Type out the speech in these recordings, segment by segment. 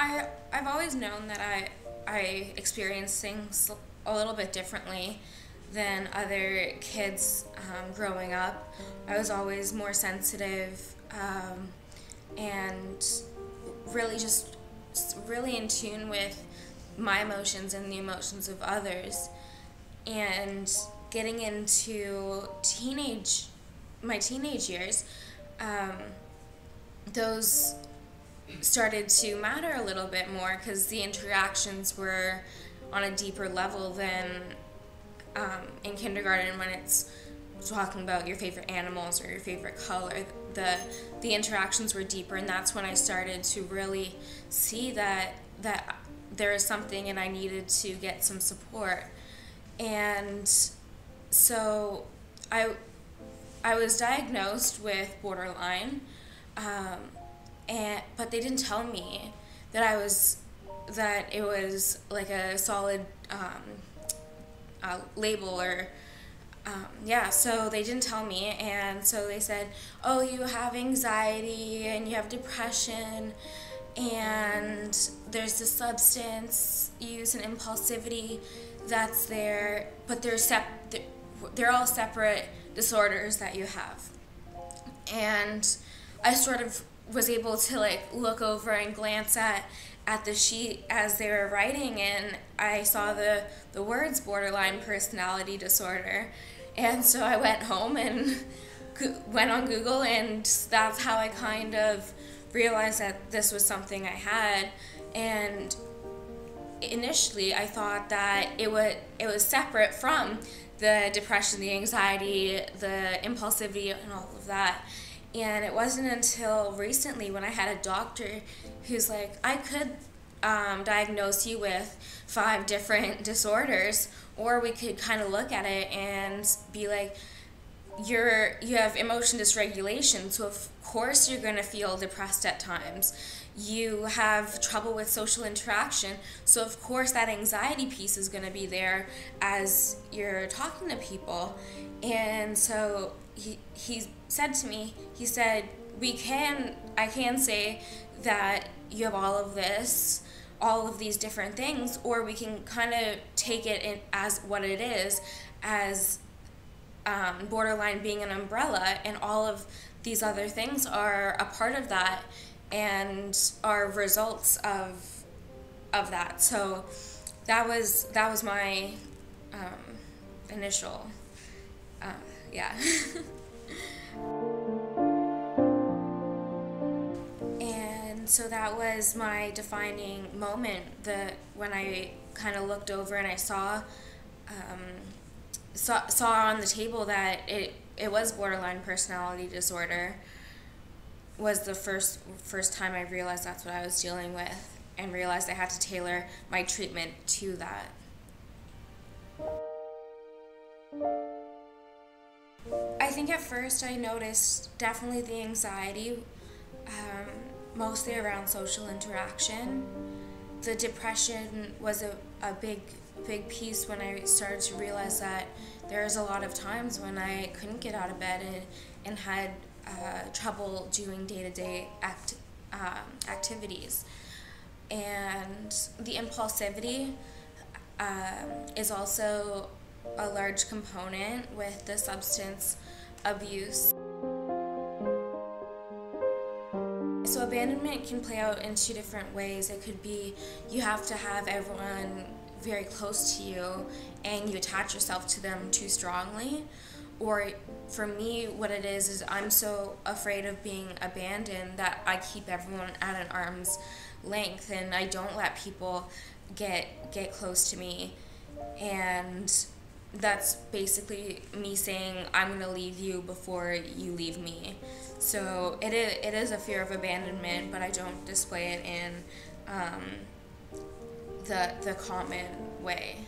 I've always known that I experience things a little bit differently than other kids growing up. I was always more sensitive and really just really in tune with my emotions and the emotions of others. And getting into my teenage years, those started to matter a little bit more because the interactions were on a deeper level than in kindergarten when it's talking about your favorite animals or your favorite color. The interactions were deeper, and that's when I started to really see that there is something and I needed to get some support. And so I was diagnosed with borderline, but they didn't tell me that it was like a solid label or so they didn't tell me, and so they said, oh, you have anxiety and you have depression and there's the substance use and impulsivity that's there, but they're all separate disorders that you have. And I sort of was able to like look over and glance at the sheet as they were writing, and I saw the words borderline personality disorder. And so I went home and went on Google, and that's how I kind of realized that this was something I had. And initially I thought that it was separate from the depression, the anxiety, the impulsivity, and all of that. And it wasn't until recently when I had a doctor who's like, I could diagnose you with 5 different disorders, or we could kind of look at it and be like, you have emotion dysregulation, so of course you're going to feel depressed at times. You have trouble with social interaction, so of course that anxiety piece is going to be there as you're talking to people. And so he said to me, he said, I can say that you have all of these different things, or we can kind of take it in as what it is, as borderline being an umbrella, and all of these other things are a part of that and are results of that. So that was my initial yeah. And so that was my defining moment, when I kind of looked over and I saw on the table that it was borderline personality disorder. Was the first time I realized that's what I was dealing with, and realized I had to tailor my treatment to that. I think at first I noticed definitely the anxiety, mostly around social interaction. The depression was a big piece when I started to realize that there was a lot of times when I couldn't get out of bed and had trouble doing day-to-day activities. And the impulsivity is also a large component with the substance abuse. So abandonment can play out in 2 different ways. It could be you have to have everyone very close to you and you attach yourself to them too strongly. Or for me, what it is I'm so afraid of being abandoned that I keep everyone at an arm's length and I don't let people get close to me. And that's basically me saying I'm going to leave you before you leave me. So it is a fear of abandonment, but I don't display it in the common way.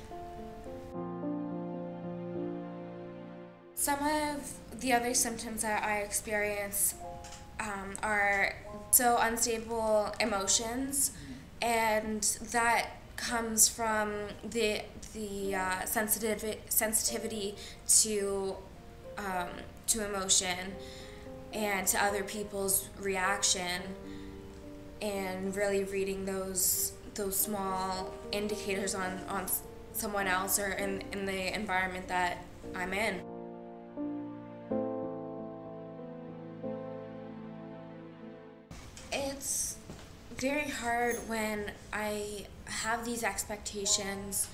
Some of the other symptoms that I experience are unstable emotions, and that comes from the sensitivity to emotion and to other people's reaction. and really reading those small indicators on someone else or in the environment that I'm in. It's very hard when I have these expectations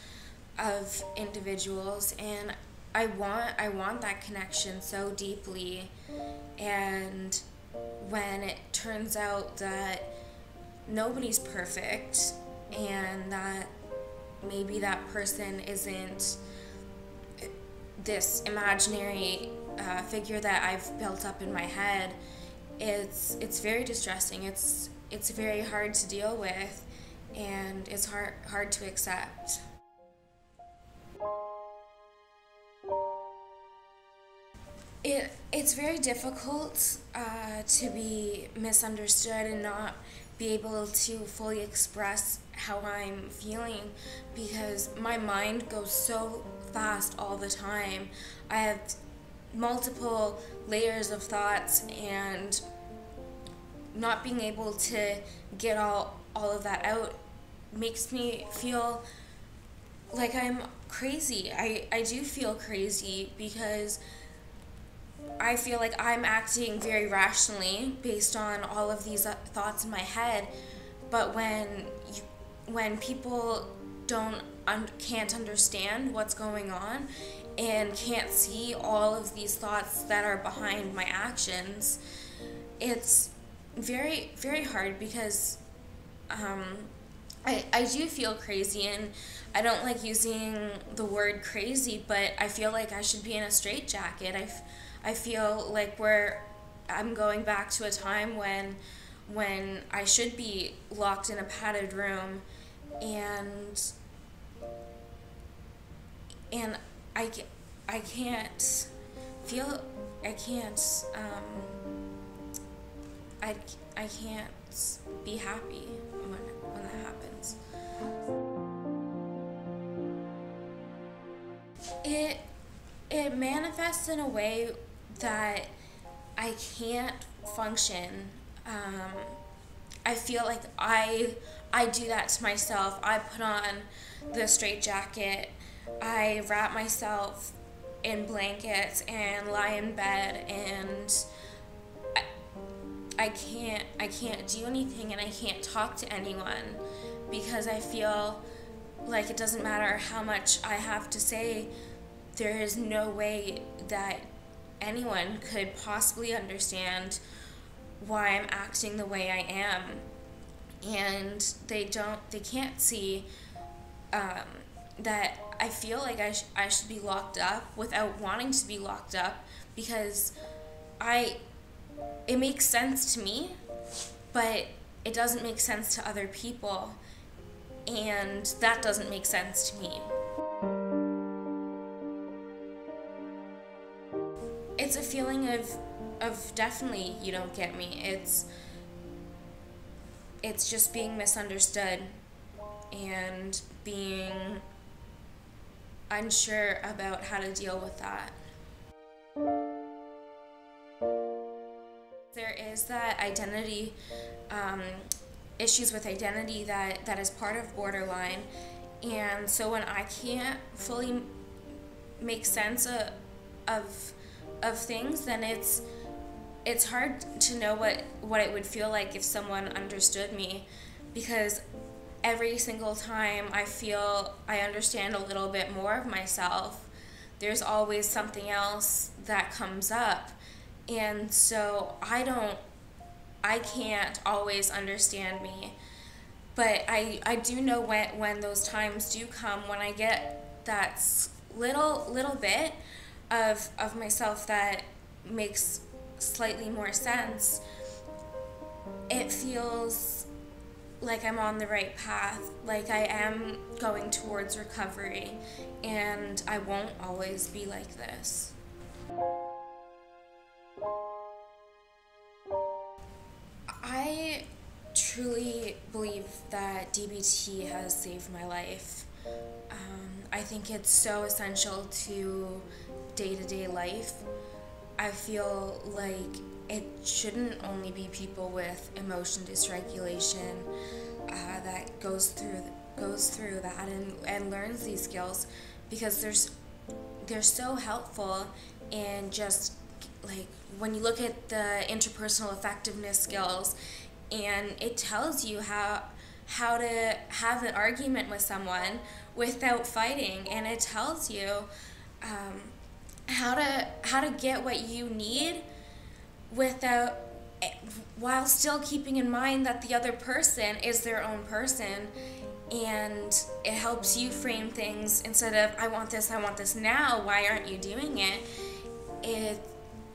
of individuals, and I want that connection so deeply, and when it turns out that nobody's perfect and that maybe that person isn't this imaginary figure that I've built up in my head, it's very distressing. It's very hard to deal with, and it's hard to accept. It's very difficult to be misunderstood and not be able to fully express how I'm feeling, because my mind goes so fast all the time. I have multiple layers of thoughts, and not being able to get all of that out makes me feel like I'm crazy. I do feel crazy because I feel like I'm acting very rationally based on all of these thoughts in my head, but when people can't understand what's going on and can't see all of these thoughts that are behind my actions, it's very, very hard, because I do feel crazy, and I don't like using the word crazy, but I feel like I should be in a straitjacket. I feel like I'm going back to a time when I should be locked in a padded room, and I can't feel, I can't be happy when that happens. It manifests in a way that I can't function. I feel like I do that to myself. I put on the straitjacket. I wrap myself in blankets and lie in bed, and I can't do anything, and I can't talk to anyone, because I feel like it doesn't matter how much I have to say, there is no way that anyone could possibly understand why I'm acting the way I am. And they can't see that I feel like I should be locked up without wanting to be locked up, because it makes sense to me, but it doesn't make sense to other people, and that doesn't make sense to me. It's a feeling of definitely you don't get me. It's just being misunderstood and being unsure about how to deal with that. There is that identity, issues with identity that is part of borderline, and so when I can't fully make sense of things, then it's hard to know what it would feel like if someone understood me, because every single time I feel I understand a little bit more of myself, there's always something else that comes up, and so I can't always understand me, but I do know when those times do come, when I get that little bit of myself that makes slightly more sense, it feels like I'm on the right path, like I am going towards recovery, and I won't always be like this. I truly believe that DBT has saved my life. I think it's so essential to day-to-day life. I feel like it shouldn't only be people with emotion dysregulation that goes through that and learns these skills, because they're so helpful in just like when you look at the interpersonal effectiveness skills, and it tells you how to have an argument with someone without fighting, and it tells you how to get what you need without, while still keeping in mind that the other person is their own person. And it helps you frame things instead of I want this now, why aren't you doing it?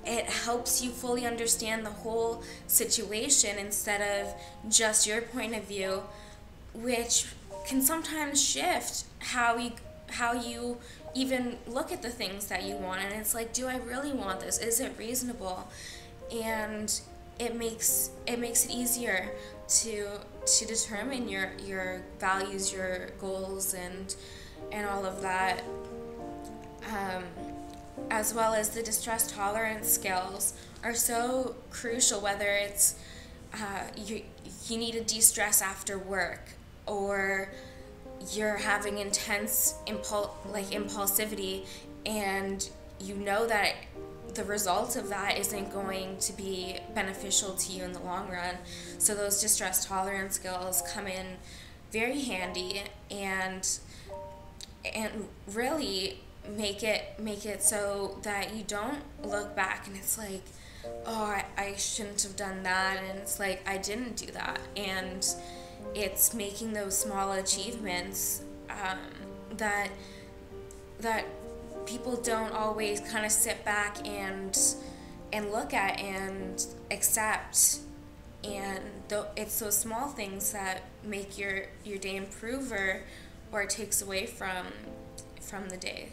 It helps you fully understand the whole situation instead of just your point of view, which can sometimes shift how you even look at the things that you want. And it's like, do I really want this? Is it reasonable? And it makes it easier to determine your values, your goals, and all of that. As well as the distress tolerance skills are so crucial, whether it's you need to de-stress after work, or you're having intense impulsivity, and you know that the result of that isn't going to be beneficial to you in the long run. So those distress tolerance skills come in very handy, and really make it so that you don't look back and it's like, oh, I shouldn't have done that, and it's like, I didn't do that. And it's making those small achievements that people don't always kind of sit back and look at and accept. And it's those small things that make your day improve, or it takes away from the day.